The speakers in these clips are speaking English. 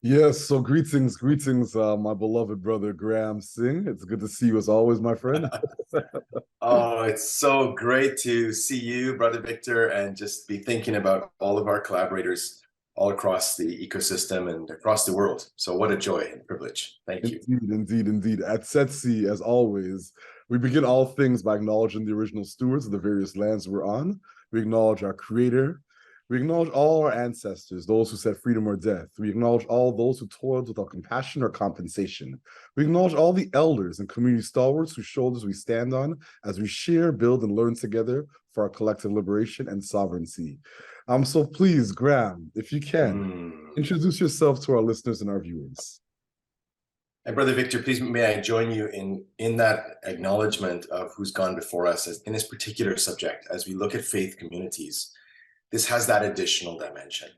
Yes, so greetings, my beloved brother Graham Singh. It's good to see you as always, my friend. Oh, it's so great to see you, Brother Victor, and just be thinking about all of our collaborators all across the ecosystem and across the world. So, what a joy and privilege. Thank you. Indeed. At Setsi, as always, we begin all things by acknowledging the original stewards of the various lands we're on. We acknowledge our creator. We acknowledge all our ancestors, those who said freedom or death. We acknowledge all those who toiled without compassion or compensation. We acknowledge all the elders and community stalwarts whose shoulders we stand on as we share, build, and learn together for our collective liberation and sovereignty. So please, Graham, if you can, Mm. introduce yourself to our listeners and our viewers. And Brother Victor, please may I join you in that acknowledgement of who's gone before us in this particular subject. As we look at faith communities, this has that additional dimension,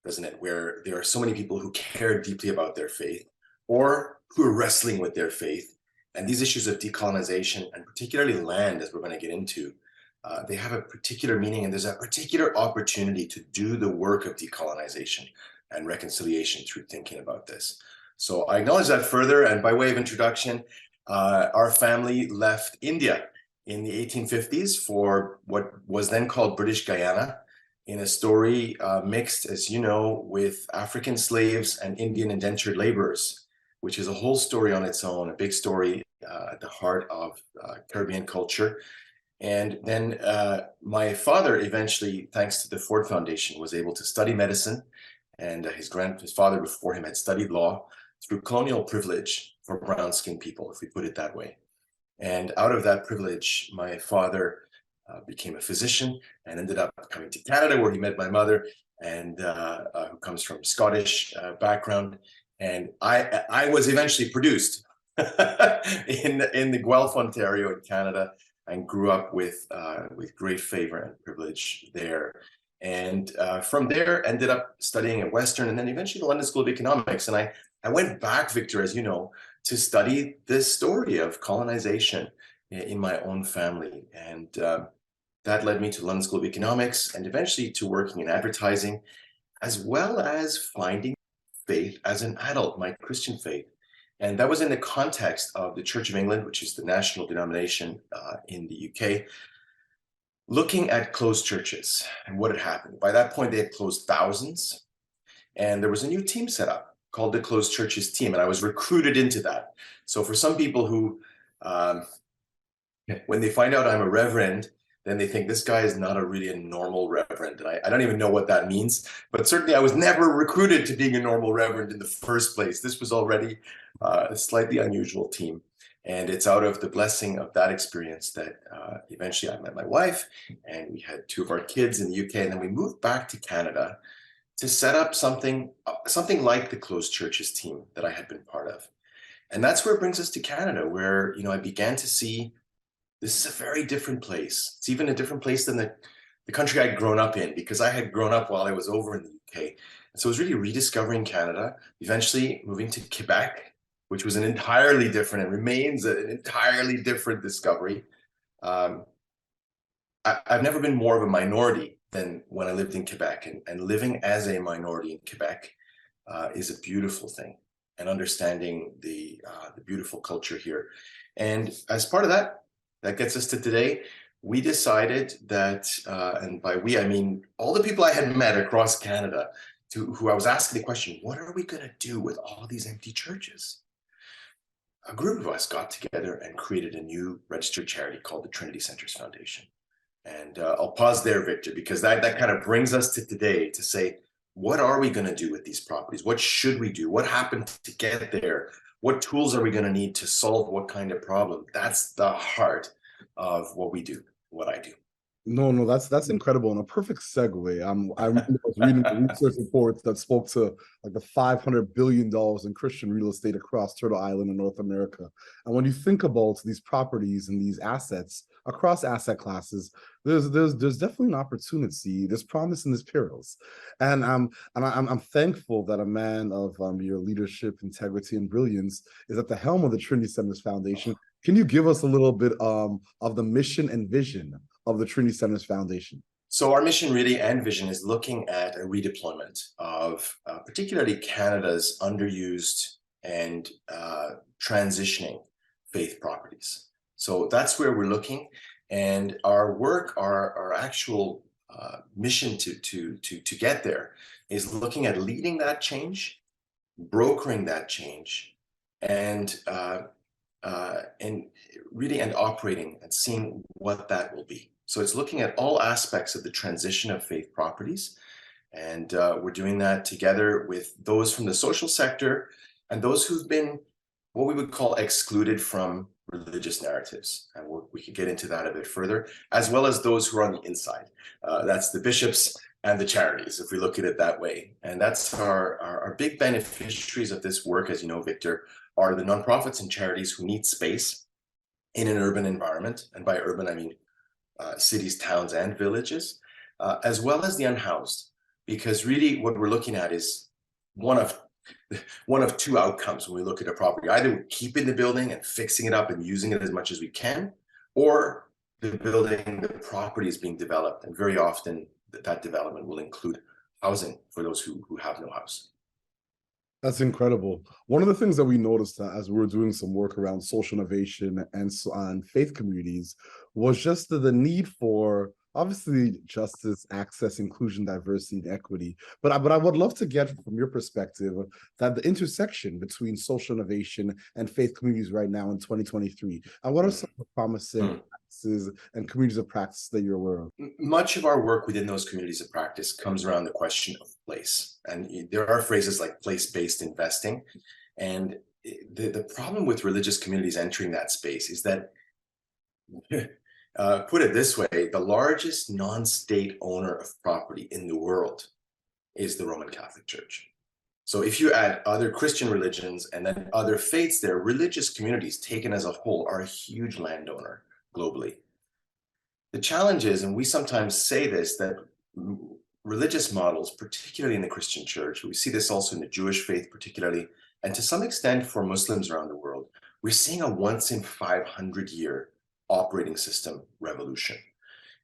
doesn't it? Where there are so many people who care deeply about their faith or who are wrestling with their faith. And these issues of decolonization and particularly land, as we're going to get into, they have a particular meaning, and there's a particular opportunity to do the work of decolonization and reconciliation through thinking about this. So I acknowledge that further. And by way of introduction, our family left India in the 1850s for what was then called British Guyana, in a story mixed, as you know, with African slaves and Indian indentured laborers, which is a whole story on its own, a big story at the heart of Caribbean culture. And then my father eventually, thanks to the Ford Foundation, was able to study medicine. And his father before him had studied law through colonial privilege for brown-skinned people, if we put it that way. And out of that privilege, my father became a physician and ended up coming to Canada, where he met my mother, and who comes from Scottish background. And I was eventually produced in the Guelph, Ontario, in Canada, and grew up with great favor and privilege there. And from there, ended up studying at Western, and then eventually the London School of Economics. And I went back, Victor, as you know, to study this story of colonization in my own family. And that led me to London School of Economics and eventually to working in advertising, as well as finding faith as an adult, my Christian faith. And that was in the context of the Church of England, which is the national denomination in the UK, looking at closed churches and what had happened. By that point, they had closed thousands, and there was a new team set up called the Closed Churches Team, and I was recruited into that. So for some people who, when they find out I'm a reverend, then they think this guy is not really a normal reverend. And I don't even know what that means, but certainly I was never recruited to being a normal reverend in the first place. This was already a slightly unusual team. And it's out of the blessing of that experience that eventually I met my wife, and we had two of our kids in the UK. And then we moved back to Canada to set up something like the Closed Churches Team that I had been part of. And that's where it brings us to Canada, where I began to see this is a very different place. It's even a different place than the country I'd grown up in, because I had grown up while I was over in the UK. And so it was really rediscovering Canada, eventually moving to Quebec, which was an entirely different and remains an entirely different discovery. I've never been more of a minority than when I lived in Quebec, and living as a minority in Quebec is a beautiful thing, and understanding the beautiful culture here. And as part of that gets us to today. We decided that, and by we, I mean all the people I had met across Canada, who I was asking the question, what are we going to do with all these empty churches? A group of us got together and created a new registered charity called the Trinity Centers Foundation. And I'll pause there, Victor, because that kind of brings us to today to say, what are we going to do with these properties? What should we do? What happened to get there? What tools are we going to need to solve what kind of problem? That's the heart of what we do, what I do. No, that's incredible and a perfect segue. I remember I was reading the research reports that spoke to like the $500 billion in Christian real estate across Turtle Island in North America. And when you think about these properties and these assets across asset classes, there's definitely an opportunity. There's promise and there's perils. And I'm thankful that a man of your leadership, integrity, and brilliance is at the helm of the Trinity Centers Foundation. Can you give us a little bit of the mission and vision of the Trinity Centers Foundation? So our mission really and vision is looking at a redeployment of particularly Canada's underused and transitioning faith properties. So that's where we're looking, and our work, our actual mission to get there is looking at leading that change, brokering that change, and really operating and seeing what that will be. So it's looking at all aspects of the transition of faith properties. And we're doing that together with those from the social sector and those who've been what we would call excluded from religious narratives. And we could get into that a bit further, as well as those who are on the inside. That's the bishops and the charities, if we look at it that way. And that's our big beneficiaries of this work, as you know, Victor, are the nonprofits and charities who need space in an urban environment. And by urban, I mean cities, towns, and villages, as well as the unhoused, because really what we're looking at is one of two outcomes when we look at a property. Either keeping the building and fixing it up and using it as much as we can, or the property is being developed, and very often that development will include housing for those who have no house. That's incredible. One of the things that we noticed as we were doing some work around social innovation and faith communities was just the need for, obviously, justice, access, inclusion, diversity, and equity. But I would love to get from your perspective that the intersection between social innovation and faith communities right now in 2023, and what are some of the promising practices and communities of practice that you're aware of? Much of our work within those communities of practice comes around the question of place. And there are phrases like place-based investing. And the problem with religious communities entering that space is that put it this way, the largest non-state owner of property in the world is the Roman Catholic Church. So if you add other Christian religions and then other faiths there, religious communities taken as a whole are a huge landowner globally. The challenge is, and we sometimes say this, that religious models, particularly in the Christian church, we see this also in the Jewish faith particularly, and to some extent for Muslims around the world, we're seeing a once in 500 year operating system revolution.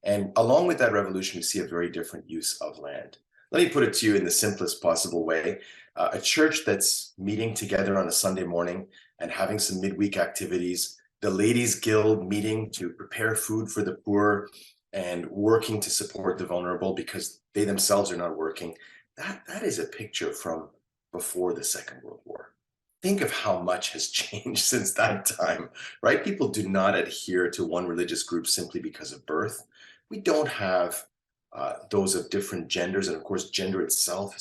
And along with that revolution, we see a very different use of land. Let me put it to you in the simplest possible way. A church that's meeting together on a Sunday morning and having some midweek activities, the Ladies Guild meeting to prepare food for the poor and working to support the vulnerable because they themselves are not working, that is a picture from before the Second World War. Think of how much has changed since that time, right? People do not adhere to one religious group simply because of birth. We don't have those of different genders. And of course, gender itself,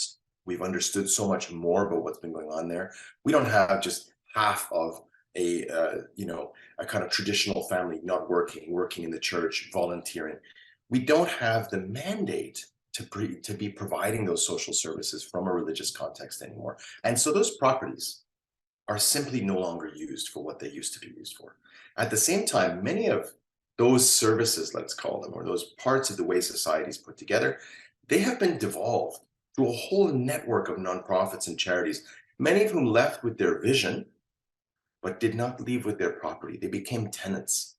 we've understood so much more about what's been going on there. We don't have just half of a kind of traditional family not working in the church, volunteering. We don't have the mandate to be providing those social services from a religious context anymore. And so those properties are simply no longer used for what they used to be used for. At the same time, many of those services, let's call them, or those parts of the way society is put together, they have been devolved through a whole network of nonprofits and charities, many of whom left with their vision, but did not leave with their property. They became tenants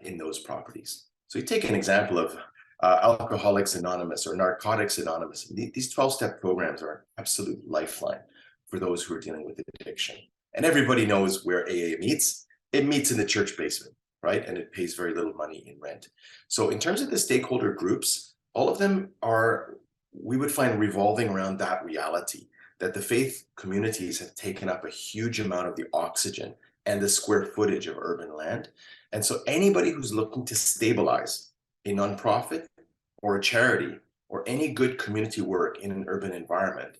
in those properties. So you take an example of Alcoholics Anonymous or Narcotics Anonymous. These 12-step programs are an absolute lifeline for those who are dealing with addiction. And everybody knows where AA meets. It meets in the church basement, right? And it pays very little money in rent. So in terms of the stakeholder groups, all of them are, we would find, revolving around that reality, that the faith communities have taken up a huge amount of the oxygen and the square footage of urban land. And so anybody who's looking to stabilize a nonprofit or a charity or any good community work in an urban environment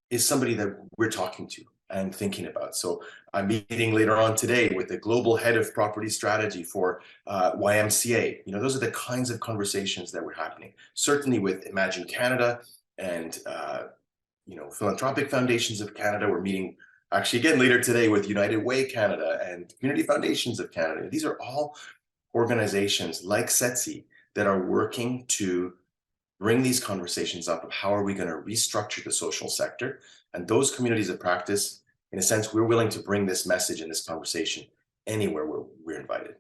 is somebody that we're talking to and thinking about. So I'm meeting later on today with the global head of property strategy for YMCA. Those are the kinds of conversations that were happening. Certainly with Imagine Canada and Philanthropic Foundations of Canada. We're meeting actually again later today with United Way Canada and Community Foundations of Canada. These are all organizations like Setsi that are working to bring these conversations up of how are we going to restructure the social sector. And those communities of practice, in a sense, we're willing to bring this message and this conversation anywhere we're invited.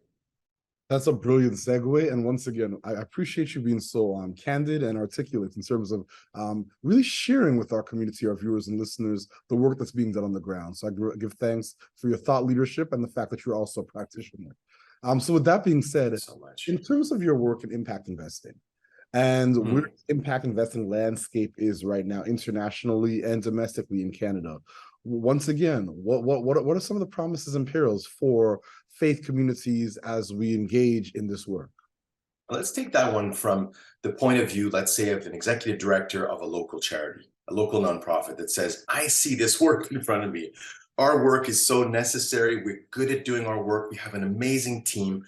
That's a brilliant segue. And once again, I appreciate you being so candid and articulate in terms of really sharing with our community, our viewers and listeners, the work that's being done on the ground. So I give thanks for your thought leadership and the fact that you're also a practitioner. So with that being said, So much. in terms of your work in impact investing, and where impact investing landscape is right now internationally and domestically in Canada, once again, what are some of the promises and perils for faith communities as we engage in this work? Let's take that one from the point of view, let's say, of an executive director of a local charity, a local nonprofit that says, I see this work in front of me. Our work is so necessary. We're good at doing our work. We have an amazing team,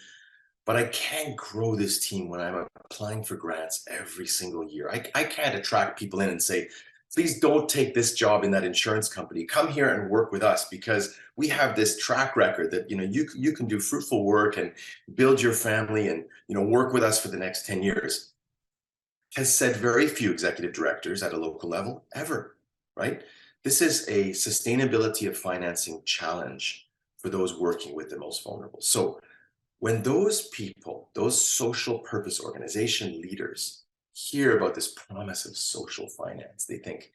but I can't grow this team when I'm applying for grants every single year. I can't attract people in and say, please don't take this job in that insurance company. Come here and work with us because we have this track record that you can do fruitful work and build your family and work with us for the next 10 years. Has said very few executive directors at a local level ever, right? This is a sustainability of financing challenge for those working with the most vulnerable. So when those people, those social purpose organization leaders, hear about this promise of social finance, they think,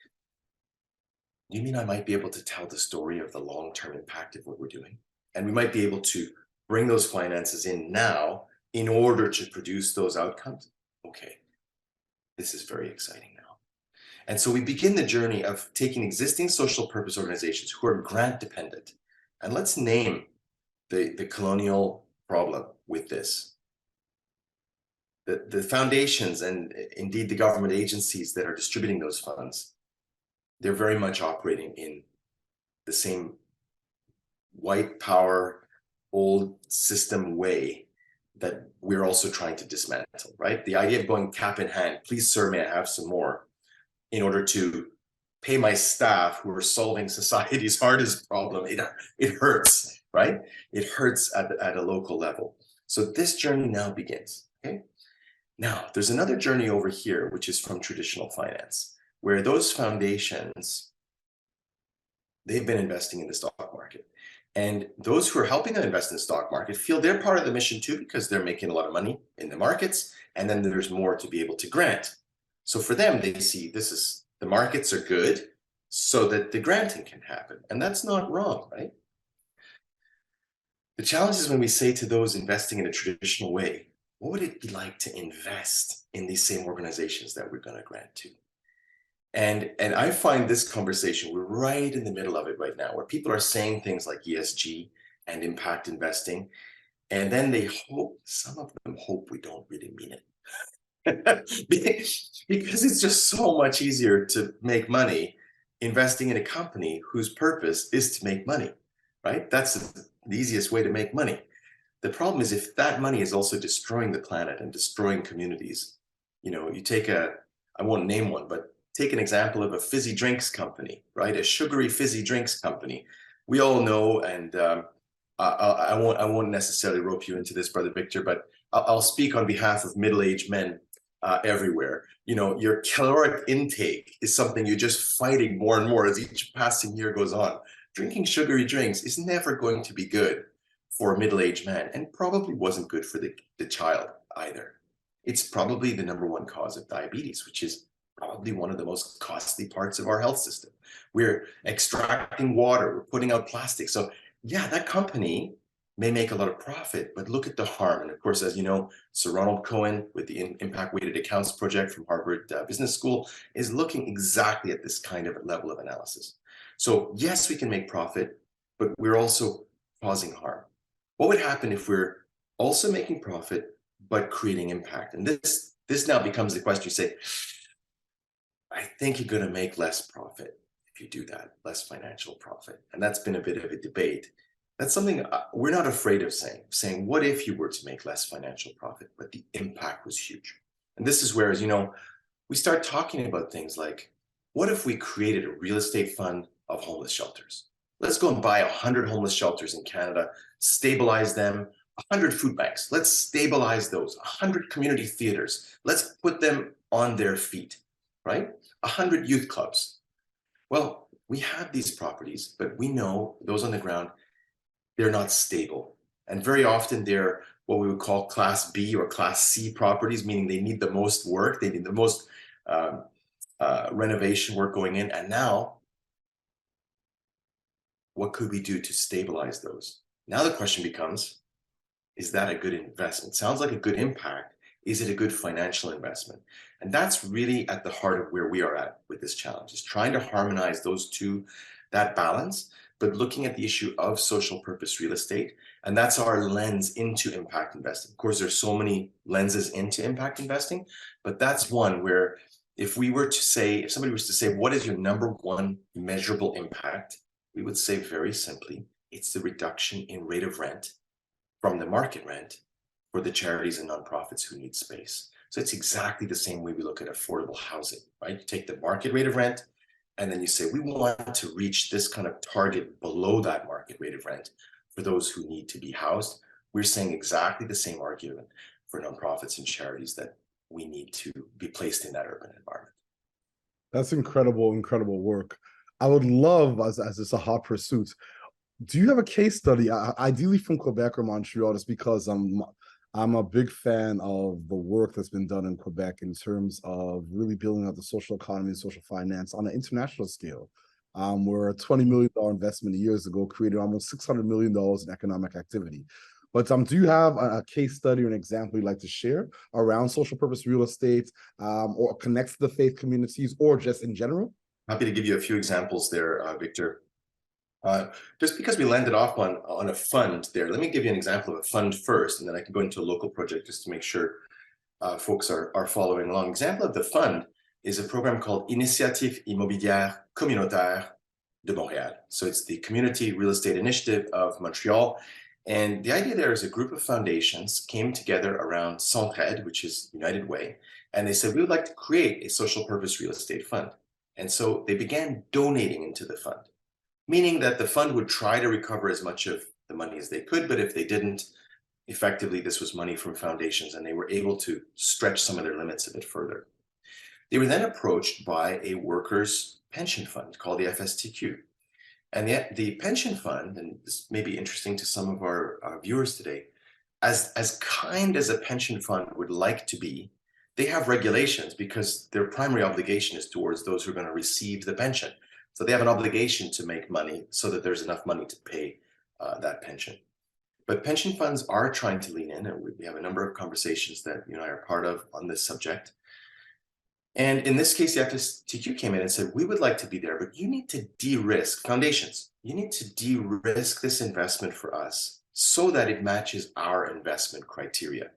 you mean I might be able to tell the story of the long-term impact of what we're doing? And we might be able to bring those finances in now in order to produce those outcomes? Okay, this is very exciting now. And so we begin the journey of taking existing social purpose organizations who are grant dependent. And let's name the colonial problem with this. The foundations and indeed the government agencies that are distributing those funds, they're very much operating in the same white power, old system way that we're also trying to dismantle, right? The idea of going cap in hand, please sir, may I have some more, in order to pay my staff who are solving society's hardest problem, it hurts, right? It hurts at a local level. So this journey now begins, okay? Now, there's another journey over here, which is from traditional finance, where those foundations, they've been investing in the stock market. And those who are helping them invest in the stock market feel they're part of the mission too, because they're making a lot of money in the markets, and then there's more to be able to grant. So for them, they see the markets are good so that the granting can happen. And that's not wrong, right? The challenge is when we say to those investing in a traditional way, what would it be like to invest in these same organizations that we're going to grant to? And I find this conversation, we're right in the middle of it right now, where people are saying things like ESG and impact investing, and then some of them hope we don't really mean it. Because it's just so much easier to make money investing in a company whose purpose is to make money, right? That's the easiest way to make money. The problem is if that money is also destroying the planet and destroying communities, you take I won't name one, but take an example of a fizzy drinks company, right? A sugary fizzy drinks company. We all know, and I won't necessarily rope you into this, Brother Victor, but I'll speak on behalf of middle-aged men everywhere. Your caloric intake is something you're just fighting more and more as each passing year goes on. Drinking sugary drinks is never going to be good for a middle-aged man, and probably wasn't good for the child either. It's probably the #1 cause of diabetes, which is probably one of the most costly parts of our health system. We're extracting water, we're putting out plastic. So yeah, that company may make a lot of profit, but look at the harm. And of course, as you know, Sir Ronald Cohen with the Impact Weighted Accounts Project from Harvard Business School is looking exactly at this kind of level of analysis. So yes, we can make profit, but we're also causing harm. What would happen if we're also making profit, but creating impact? And this now becomes the question. You say, I think you're going to make less profit if you do that, less financial profit. And that's been a bit of a debate. That's something we're not afraid of saying, what if you were to make less financial profit, but the impact was huge? And this is where, as you know, we start talking about things like, what if we created a real estate fund of homeless shelters? Let's go and buy 100 homeless shelters in Canada, stabilize them, 100 food banks. Let's stabilize those, 100 community theaters. Let's put them on their feet, right? 100 youth clubs. Well, we have these properties, but we know those on the ground, they're not stable. And very often they're what we would call Class B or Class C properties, meaning they need the most work, they need the most renovation work going in. And now, what could we do to stabilize those? Now the question becomes, is that a good investment? Sounds like a good impact. Is it a good financial investment? And that's really at the heart of where we are at with this challenge, is trying to harmonize those two, that balance, but looking at the issue of social purpose real estate. And that's our lens into impact investing. Of course, there's so many lenses into impact investing, but that's one where if somebody was to say, what is your number one measurable impact? We would say very simply, it's the reduction in rate of rent from the market rent for the charities and nonprofits who need space. So it's exactly the same way we look at affordable housing, right? You take the market rate of rent, and then you say, we want to reach this kind of target below that market rate of rent for those who need to be housed. We're saying exactly the same argument for nonprofits and charities, that we need to be placed in that urban environment. That's incredible, incredible work. I would love, as it's a hot pursuit, do you have a case study, ideally from Quebec or Montreal, just because I'm a big fan of the work that's been done in Quebec in terms of really building out the social economy and social finance on an international scale, where a $20 million investment years ago created almost $600 million in economic activity. But do you have a case study or an example you'd like to share around social purpose real estate, or connects to the faith communities, or just in general? Happy to give you a few examples there, Victor. Just because we landed off on a fund there, let me give you an example of a fund first, and then I can go into a local project just to make sure folks are following along. Example of the fund is a program called Initiative Immobilière Communautaire de Montréal. So it's the Community Real Estate Initiative of Montreal. And the idea there is a group of foundations came together around Centraide, which is United Way, and they said, we would like to create a social purpose real estate fund. And so they began donating into the fund, meaning that the fund would try to recover as much of the money as they could, but if they didn't, effectively, this was money from foundations, and they were able to stretch some of their limits a bit further. They were then approached by a workers' pension fund called the FSTQ. And the pension fund, and this may be interesting to some of our viewers today, as kind as a pension fund would like to be, they have regulations because their primary obligation is towards those who are going to receive the pension. So they have an obligation to make money so that there's enough money to pay that pension. But pension funds are trying to lean in, and we have a number of conversations that you and I are part of on this subject. And in this case, the FSTQ came in and said, we would like to be there, but you need to de-risk foundations. You need to de-risk this investment for us so that it matches our investment criteria.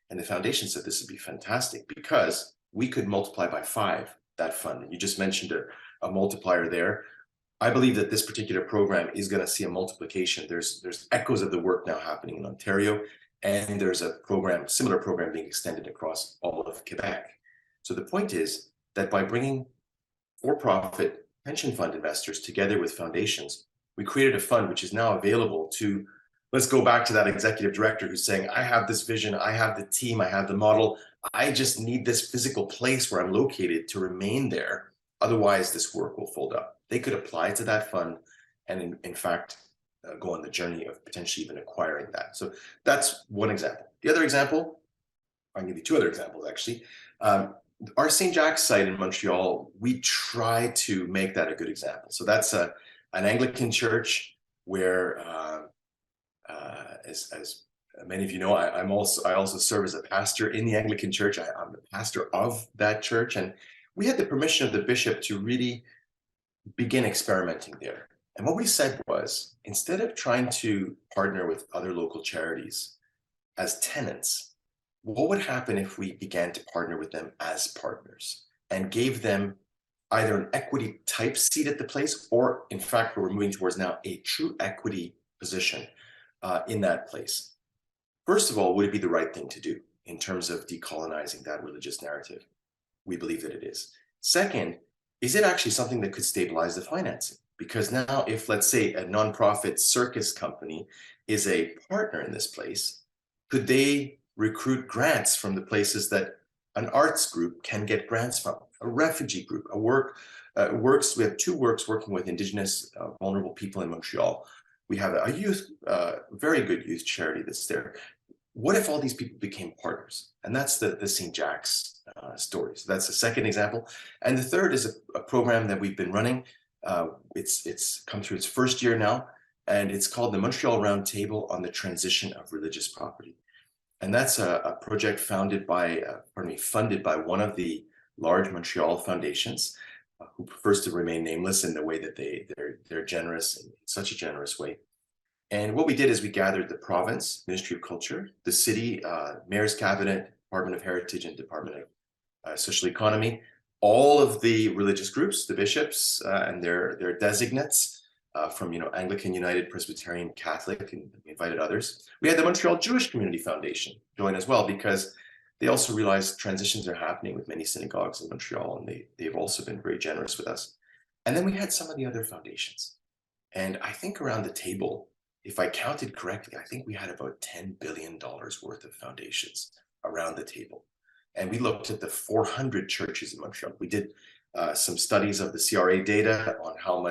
And the foundation said this would be fantastic because we could multiply by 5 that fund. And you just mentioned a multiplier there. I believe that this particular program is going to see a multiplication. There's echoes of the work now happening in Ontario, and there's a similar program being extended across all of Quebec. So the point is that by bringing for-profit pension fund investors together with foundations, we created a fund which is now available to, let's go back to that executive director who's saying, I have this vision, I have the team, I have the model, I just need this physical place where I'm located to remain there. Otherwise, this work will fold up. They could apply to that fund and in fact, go on the journey of potentially even acquiring that. So that's one example. The other example, I'll give you 2 other examples actually. Our St. Jack's site in Montreal, we try to make that a good example. So that's an Anglican church where, as many of you know, I also serve as a pastor in the Anglican Church. I'm the pastor of that church, and we had the permission of the bishop to really begin experimenting there. And what we said was, instead of trying to partner with other local charities as tenants, what would happen if we began to partner with them as partners and gave them either an equity type seat at the place, or in fact, what we're moving towards now, a true equity position in that place? First of all, would it be the right thing to do in terms of decolonizing that religious narrative? We believe that it is. Second, is it actually something that could stabilize the financing? Because now if, let's say, a nonprofit circus company is a partner in this place, could they recruit grants from the places that an arts group can get grants from, a refugee group, we have 2 works working with Indigenous vulnerable people in Montreal, we have a youth, very good youth charity that's there. What if all these people became partners? And that's the St. Jack's story. So that's the second example. And the third is a program that we've been running. It's come through its first year now, and it's called the Montreal Roundtable on the Transition of Religious Property. And that's a project funded by one of the large Montreal foundations, who prefers to remain nameless in the way that they're generous in such a generous way. And what we did is we gathered the province, Ministry of Culture, the city, Mayor's Cabinet, Department of Heritage, and Department of Social Economy, all of the religious groups, the bishops and their designates from Anglican, United, Presbyterian, Catholic, and we invited others. We had the Montreal Jewish Community Foundation join as well, because they also realized transitions are happening with many synagogues in Montreal, and they've also been very generous with us. And then we had some of the other foundations. And I think around the table, if I counted correctly, I think we had about $10 billion worth of foundations around the table. And we looked at the 400 churches in Montreal. We did some studies of the CRA data on how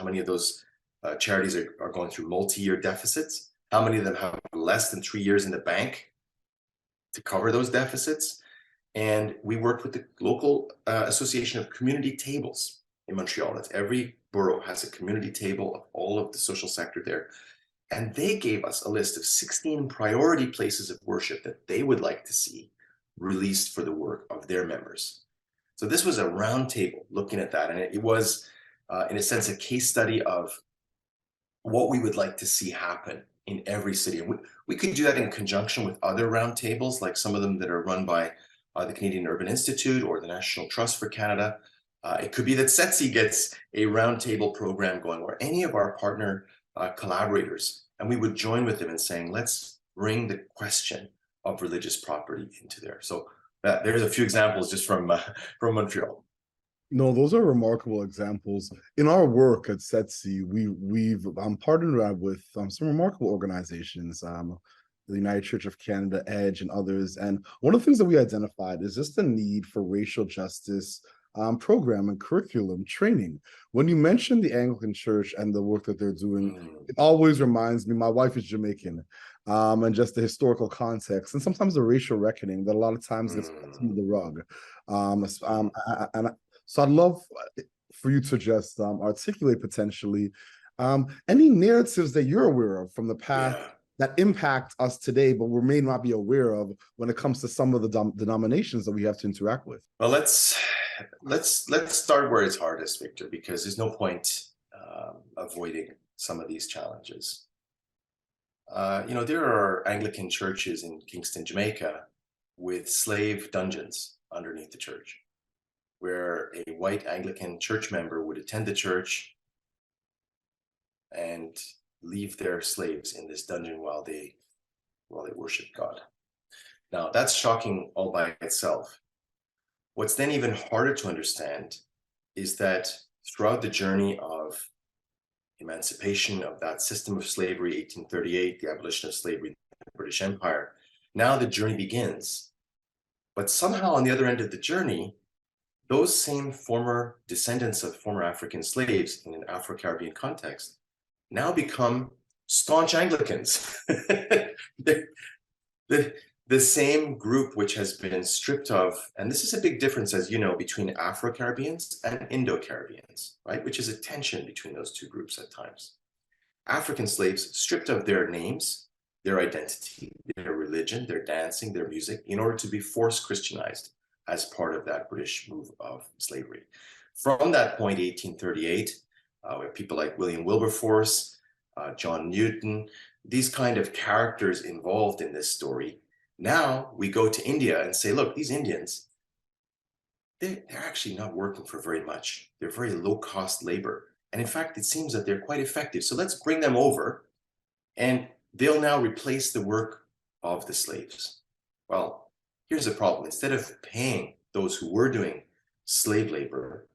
many of those charities are going through multi-year deficits, how many of them have less than 3 years in the bank to cover those deficits. And we worked with the local Association of Community Tables in Montreal. That's every borough has a community table of all of the social sector there. And they gave us a list of 16 priority places of worship that they would like to see released for the work of their members. So this was a round table looking at that. And it was, in a sense, a case study of what we would like to see happen in every city. And we could do that in conjunction with other round tables, like some of them that are run by the Canadian Urban Institute or the National Trust for Canada. It could be that Setsi gets a roundtable program going, or any of our partner collaborators, and we would join with them in saying, let's bring the question of religious property into there. So there's a few examples just from Montreal. No, those are remarkable examples. In our work at Setsi, we've partnered with some remarkable organizations, the United Church of Canada, EDGE, and others. And one of the things that we identified is just the need for racial justice program and curriculum training. When you mentioned the Anglican Church and the work that they're doing, it always reminds me, my wife is Jamaican, and just the historical context and sometimes the racial reckoning that a lot of times gets put under the rug. So I'd love for you to just articulate potentially any narratives that you're aware of from the past that impact us today, but we may not be aware of when it comes to some of the denominations that we have to interact with. Well, let's start where it's hardest, Victor, because there's no point avoiding some of these challenges. There are Anglican churches in Kingston, Jamaica, with slave dungeons underneath the church, where a white Anglican church member would attend the church and leave their slaves in this dungeon while they worship God. Now, that's shocking all by itself. What's then even harder to understand is that throughout the journey of emancipation of that system of slavery, 1838, the abolition of slavery in the British Empire, now the journey begins. But somehow on the other end of the journey, those same former descendants of former African slaves in an Afro-Caribbean context now become staunch Anglicans. The same group which has been stripped of, and this is a big difference, as you know, between Afro-Caribbeans and Indo-Caribbeans, right? Which is a tension between those two groups at times. African slaves stripped of their names, their identity, their religion, their dancing, their music, in order to be forced Christianized as part of that British move of slavery. From that point, 1838, we have people like William Wilberforce, John Newton, these kind of characters involved in this story. Now we go to India and say, look, these Indians, they're actually not working for very much. They're very low-cost labor. And in fact, it seems that they're quite effective. So let's bring them over, and they'll now replace the work of the slaves. Well, here's the problem. Instead of paying those who were doing slave labor,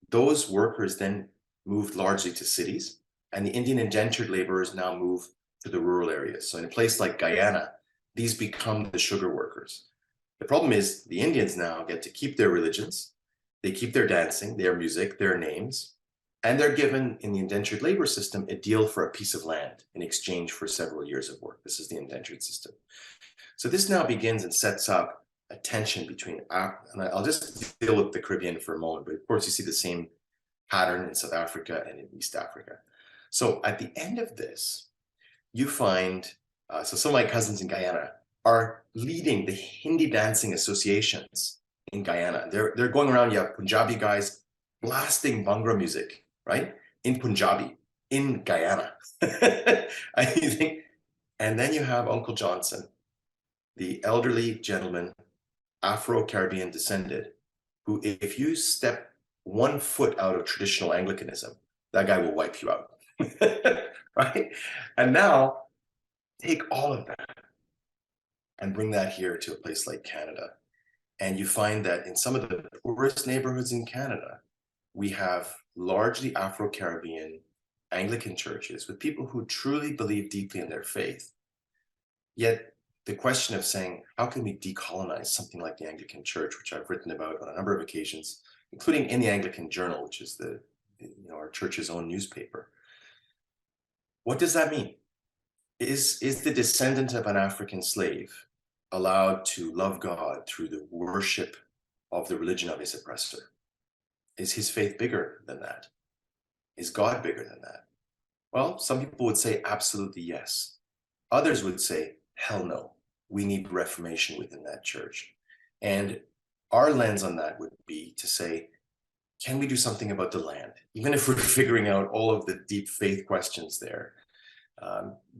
those workers then moved largely to cities, and the Indian indentured laborers now move to the rural areas. So in a place like Guyana, these become the sugar workers. The problem is the Indians now get to keep their religions, they keep their dancing, their music, their names, And they're given in the indentured labor system a deal for a piece of land in exchange for several years of work. This is the indentured system. So this now begins and sets up a tension between, and I'll just deal with the Caribbean for a moment, but of course you see the same pattern in South Africa and in East Africa. So at the end of this, you find, so some of my cousins in Guyana are leading the Hindi dancing associations in Guyana. They're going around, you have Punjabi guys blasting Bhangra music, right? In Punjabi, in Guyana. And then you have Uncle Johnson, the elderly gentleman, Afro-Caribbean descended, who if you step 1 foot out of traditional Anglicanism, that guy will wipe you out, right? And now take all of that and bring that here to a place like Canada. And you find that in some of the poorest neighborhoods in Canada, we have largely Afro-Caribbean Anglican churches with people who truly believe deeply in their faith. Yet the question of saying, how can we decolonize something like the Anglican Church, which I've written about on a number of occasions, including in the Anglican Journal, which is our church's own newspaper. What does that mean? Is the descendant of an African slave allowed to love God through the worship of the religion of his oppressor? Is his faith bigger than that? Is God bigger than that? Well, some people would say absolutely yes. Others would say, hell no, we need reformation within that church. And our lens on that would be to say, can we do something about the land? Even if we're figuring out all of the deep faith questions there,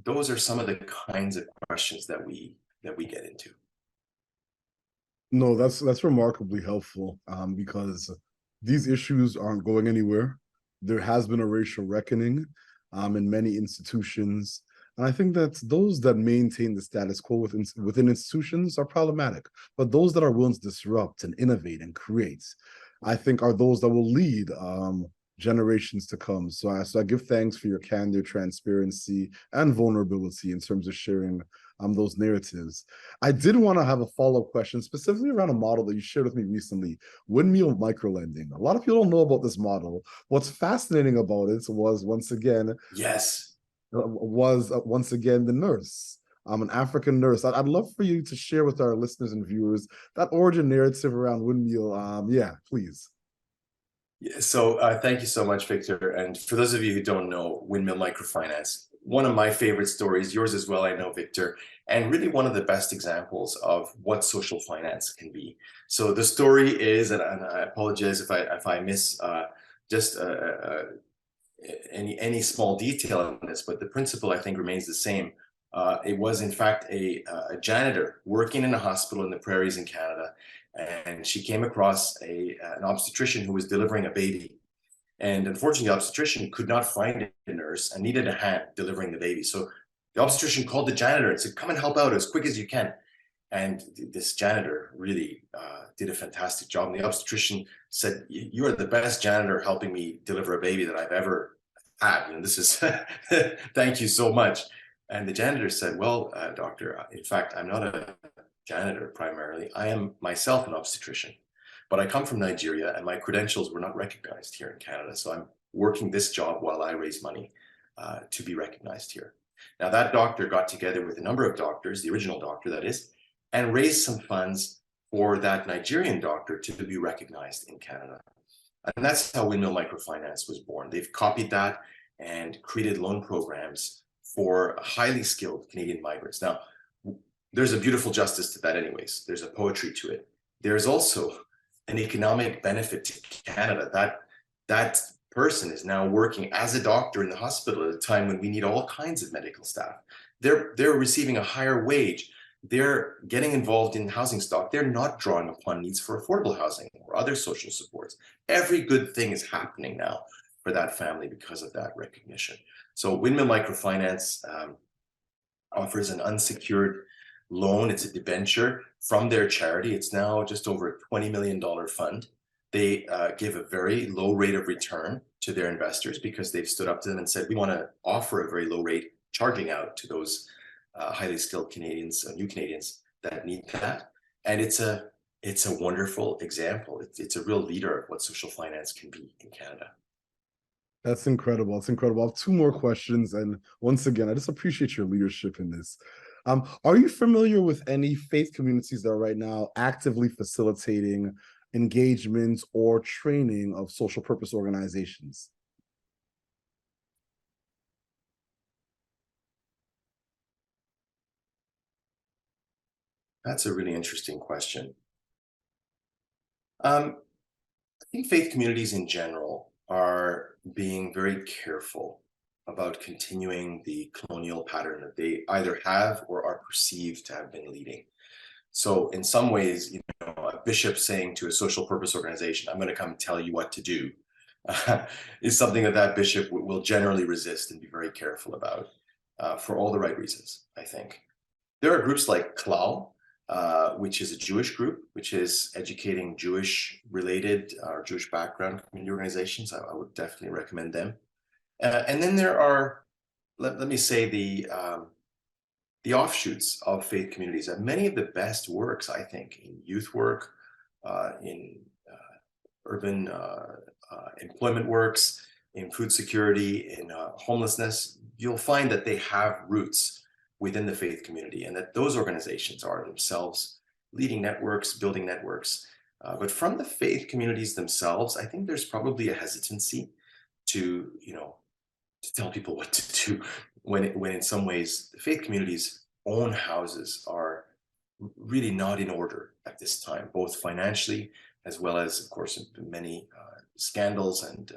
those are some of the kinds of questions that we get into. No, that's remarkably helpful, because these issues aren't going anywhere. There has been a racial reckoning in many institutions. And I think that those that maintain the status quo within institutions are problematic. But those that are willing to disrupt and innovate and create, I think, are those that will lead generations to come. So I give thanks for your candor, transparency, and vulnerability in terms of sharing those narratives. I did want to have a follow-up question specifically around a model that you shared with me recently, windmill microlending. A lot of people don't know about this model. What's fascinating about it was once again the nurse, an African nurse. I'd love for you to share with our listeners and viewers that origin narrative around windmill. Yeah, please. Yeah, so thank you so much, Victor. And for those of you who don't know windmill microfinance, one of my favorite stories, yours as well, I know, Victor, and really one of the best examples of what social finance can be. So the story is, and I apologize if I miss just any small detail in this, but the principle I think remains the same. It was in fact a janitor working in a hospital in the prairies in Canada, and she came across an obstetrician who was delivering a baby. And unfortunately, the obstetrician could not find a nurse and needed a hand delivering the baby. So the obstetrician called the janitor and said, come and help out as quick as you can. And this janitor really did a fantastic job. And the obstetrician said, you are the best janitor helping me deliver a baby that I've ever had. And this is, thank you so much. And the janitor said, well, doctor, in fact, I'm not a janitor primarily. I am myself an obstetrician, but I come from Nigeria and my credentials were not recognized here in Canada. So I'm working this job while I raise money to be recognized here. Now that doctor got together with a number of doctors, the original doctor that is, and raised some funds for that Nigerian doctor to be recognized in Canada. And that's how Windmill Microfinance was born. They've copied that and created loan programs for highly skilled Canadian migrants. Now, there's a beautiful justice to that anyways. There's a poetry to it. There's also an economic benefit to Canada. That person is now working as a doctor in the hospital at a time when we need all kinds of medical staff. They're receiving a higher wage. They're getting involved in housing stock. They're not drawing upon needs for affordable housing or other social supports. Every good thing is happening now for that family because of that recognition. So Windmill Microfinance offers an unsecured loan. It's a debenture from their charity. It's now just over a $20 million fund. They give a very low rate of return to their investors because they've stood up to them and said, we want to offer a very low rate charging out to those highly skilled Canadians, new Canadians that need that. And it's a wonderful example. It's a real leader of what social finance can be in Canada. That's incredible. It's incredible. I have two more questions. And once again, I just appreciate your leadership in this. Are you familiar with any faith communities that are right now actively facilitating engagements or training of social purpose organizations? That's a really interesting question. I think faith communities in general are being very careful about continuing the colonial pattern that they either have or are perceived to have been leading. So in some ways, a bishop saying to a social purpose organization, I'm going to come tell you what to do, is something that bishop will generally resist and be very careful about, for all the right reasons, I think. There are groups like CLAL, which is a Jewish group, which is educating Jewish-related or Jewish background community organizations. I would definitely recommend them. And then there are, let me say, the offshoots of faith communities. And many of the best works, I think, in youth work, in urban employment works, in food security, in homelessness, you'll find that they have roots within the faith community, and that those organizations are themselves leading networks, building networks. But from the faith communities themselves, I think there's probably a hesitancy to, to tell people what to do when in some ways the faith communities' own houses are really not in order at this time, both financially as well as, of course, many scandals and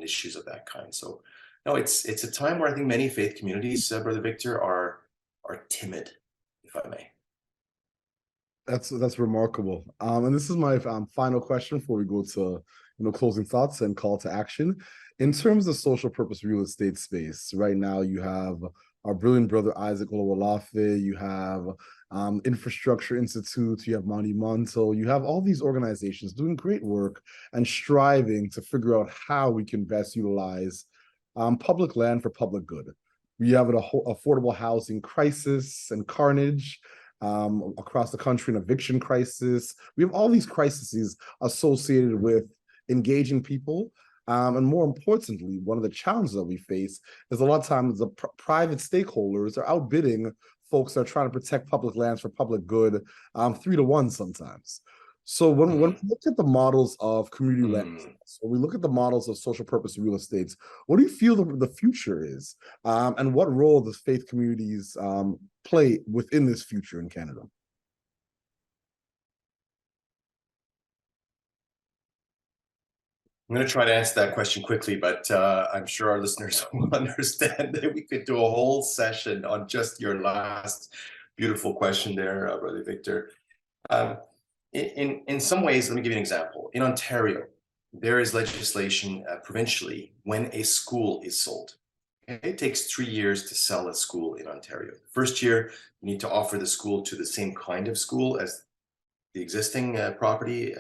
issues of that kind. So, no, it's a time where I think many faith communities, Brother Victor, are timid, if I may. That's remarkable. And this is my final question before we go to closing thoughts and call to action. In terms of social purpose real estate space, right now you have our brilliant brother Isaac Olawalafe, you have Infrastructure Institute, you have Monumento, you have all these organizations doing great work and striving to figure out how we can best utilize public land for public good. We have an affordable housing crisis and carnage across the country, an eviction crisis. We have all these crises associated with engaging people. And more importantly, one of the challenges that we face is a lot of times the private stakeholders are outbidding folks that are trying to protect public lands for public good, 3-1 sometimes. So when we look at the models of community land, when we look at the models of social purpose real estates, what do you feel the future is? And what role does faith communities play within this future in Canada? I'm going to try to answer that question quickly, but I'm sure our listeners will understand that we could do a whole session on just your last beautiful question there, Brother Victor. In some ways, let me give you an example. In Ontario, there is legislation provincially when a school is sold. It takes 3 years to sell a school in Ontario. The first year, you need to offer the school to the same kind of school as the existing property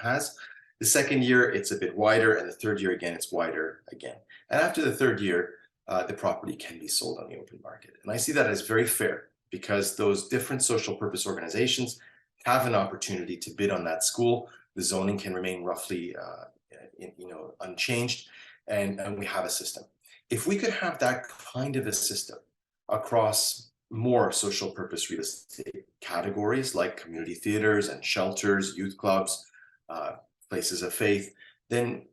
has. The second year, it's a bit wider, and the third year, again, it's wider again. And after the third year, the property can be sold on the open market. And I see that as very fair because those different social purpose organizations have an opportunity to bid on that school. The zoning can remain roughly unchanged, and we have a system. If we could have that kind of a system across more social purpose real estate categories like community theaters and shelters, youth clubs, places of faith, then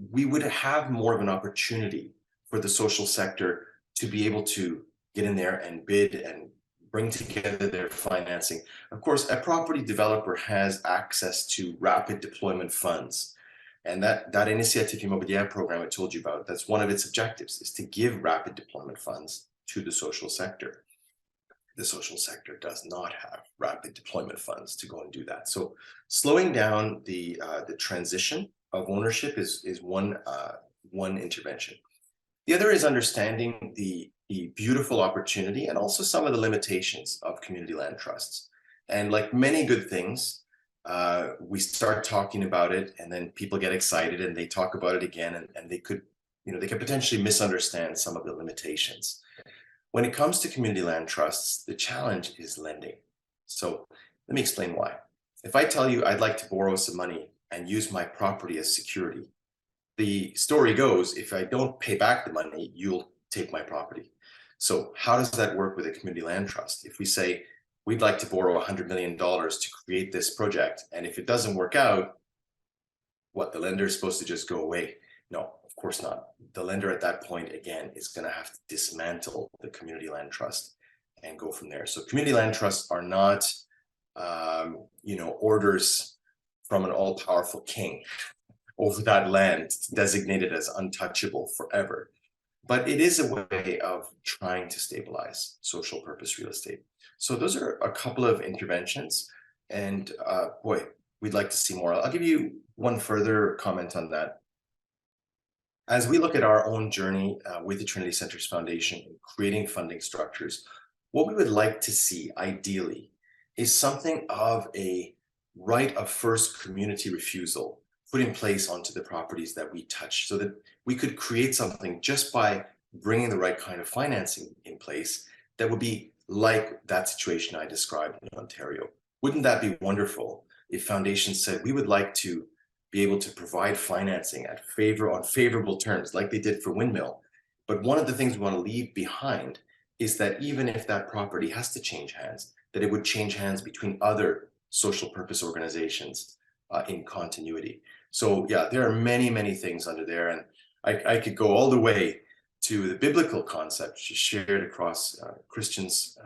we would have more of an opportunity for the social sector to be able to get in there and bid and bring together their financing. Of course, a property developer has access to rapid deployment funds. And that Initiative Immobilière program I told you about, that's one of its objectives, is to give rapid deployment funds to the social sector. The social sector does not have rapid deployment funds to go and do that. So slowing down the transition of ownership is one intervention. The other is understanding the beautiful opportunity and also some of the limitations of community land trusts. And like many good things, we start talking about it, and then people get excited and they talk about it again, and they could potentially misunderstand some of the limitations. When it comes to community land trusts, the challenge is lending. So let me explain why. If I tell you I'd like to borrow some money and use my property as security, the story goes, if I don't pay back the money, you'll take my property. So how does that work with a community land trust? If we say, we'd like to borrow $100 million to create this project, and if it doesn't work out, what, the lender is supposed to just go away? No, of course not. The lender at that point, again, is going to have to dismantle the community land trust and go from there. So community land trusts are not, orders from an all-powerful king over that land designated as untouchable forever. But it is a way of trying to stabilize social purpose real estate. So those are a couple of interventions, and boy, we'd like to see more. I'll give you one further comment on that. As we look at our own journey with the Trinity Centers Foundation in creating funding structures, what we would like to see ideally is something of a right of first community refusal put in place onto the properties that we touch, so that we could create something just by bringing the right kind of financing in place that would be like that situation I described in Ontario. Wouldn't that be wonderful if foundations said, we would like to be able to provide financing on favorable terms, like they did for Windmill. But one of the things we want to leave behind is that even if that property has to change hands, that it would change hands between other social purpose organizations in continuity. So yeah, there are many, many things under there. And I could go all the way to the biblical concept shared across Christians,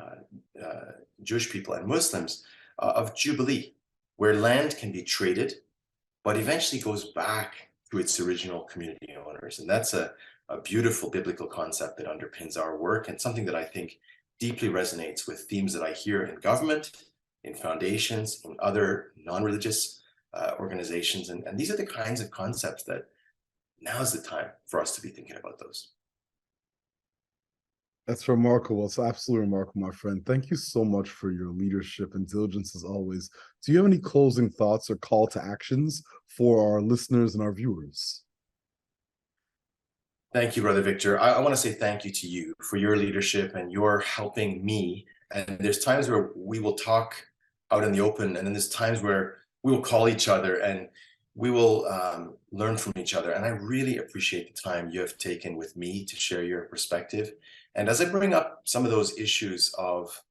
Jewish people, and Muslims of Jubilee, where land can be traded, but eventually goes back to its original community owners. And that's a beautiful biblical concept that underpins our work, and something that I think deeply resonates with themes that I hear in government, in foundations, in other non-religious organizations. And these are the kinds of concepts that now's the time for us to be thinking about those. That's remarkable. It's absolutely remarkable, my friend. Thank you so much for your leadership and diligence as always. Do you have any closing thoughts or call to actions for our listeners and our viewers? Thank you, Brother Victor. I want to say thank you to you for your leadership and your helping me. And there's times where we will talk out in the open, and then there's times where we will call each other and we will learn from each other. And I really appreciate the time you have taken with me to share your perspective. And as I bring up some of those issues of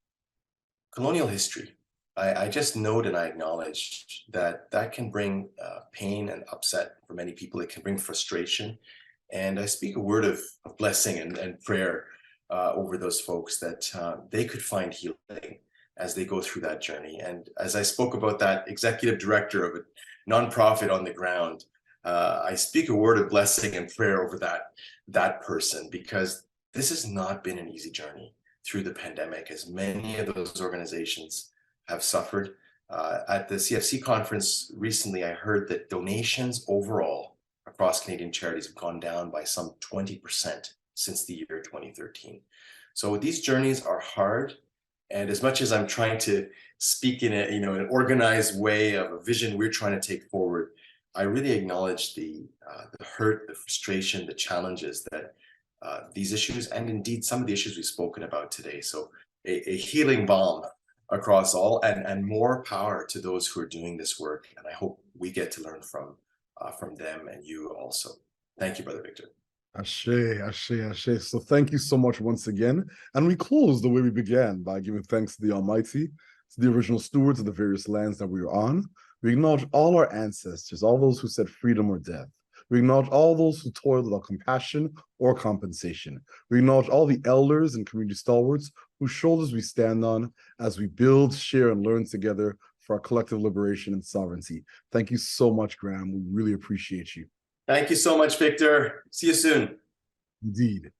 colonial history, I just note and I acknowledge that that can bring pain and upset for many people. It can bring frustration. And I speak a word of blessing and prayer over those folks, that they could find healing as they go through that journey. And as I spoke about that executive director of a nonprofit on the ground, I speak a word of blessing and prayer over that person, because this has not been an easy journey through the pandemic, as many of those organizations have suffered. At the CFC conference recently, I heard that donations overall across Canadian charities have gone down by some 20% since the year 2013. So these journeys are hard. And as much as I'm trying to speak in an organized way of a vision we're trying to take forward, I really acknowledge the hurt, the frustration, the challenges that these issues, and indeed some of the issues we've spoken about today. So a healing balm across all, and more power to those who are doing this work. And I hope we get to learn from them and you also. Thank you, Brother Victor. Ashe, ashe, ashe. So thank you so much once again. And we close the way we began, by giving thanks to the Almighty, to the original stewards of the various lands that we are on. We acknowledge all our ancestors, all those who said freedom or death. We acknowledge all those who toiled without compassion or compensation. We acknowledge all the elders and community stalwarts whose shoulders we stand on as we build, share, and learn together for our collective liberation and sovereignty. Thank you so much, Graham. We really appreciate you. Thank you so much, Victor. See you soon. Indeed.